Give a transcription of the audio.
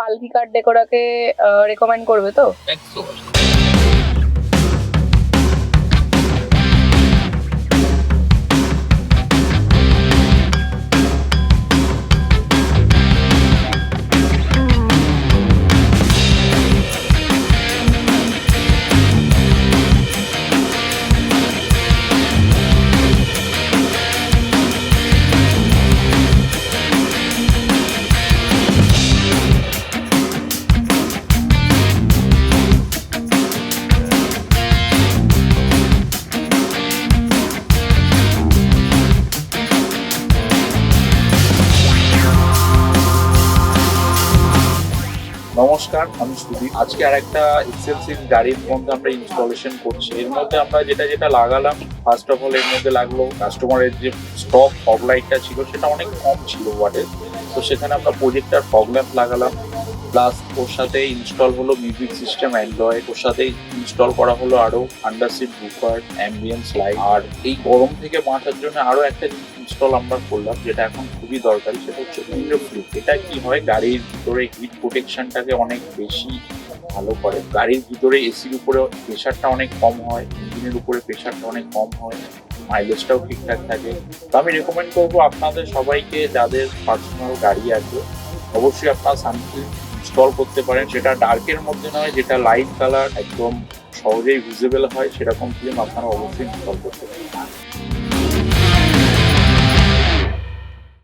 পালকি কার ডেকোরাকে রেকমেন্ড করবে তো? একদম। নমস্কার, আমি সুদীপ। আজকে আর একটা এক্সেলসিভ গাড়ির মধ্যে আমরা ইনস্টলেশন করছি। এর মধ্যে আমরা যেটা লাগালাম, ফার্স্ট অফ অল এর মধ্যে লাগলো কাস্টমারের যে স্টক ফগ লাইটটা ছিল সেটা অনেক কম ছিল ওয়াটের। তো সেখানে আমরা প্রজেক্টার ফগ ল্যাম্প লাগালাম, প্লাস ওর সাথে ইনস্টল হলো মিউজিক সিস্টেম অ্যান্ড্রয়েড, ওর সাথে ইনস্টল করা হলো আরো আন্ডারসিট বুফার, অ্যাম্বিয়েন্স লাইট। আর এই গরম থেকে বাঁচার জন্য আরো একটা জিনিস ইনস্টল আমরা করলাম যেটা এখন খুবই দরকারি, সেটা হচ্ছে উইন্ডো ফ্লিপ। এটা কি হয়, গাড়ির ভিতরে হিট প্রোটেকশনটাকে অনেক বেশি ভালো করে। গাড়ির ভিতরে এসির উপরে প্রেশারটা অনেক কম হয়, ইঞ্জিনের উপরে প্রেশারটা অনেক কম হয়, মাইলেজটাও ঠিকঠাক থাকে। তো আমি রেকমেন্ড করবো আপনাদের সবাইকে, যাদের পার্সোনাল গাড়ি আছে, অবশ্যই আপনারা সানফিল্ম ইনস্টল করতে পারেন। সেটা ডার্কের মধ্যে নয়, যেটা লাইট কালার একদম সহজেই ভিজিবল হয় সেরকম ফিল্ম আপনারা অবশ্যই ইনস্টল করতে পারেন।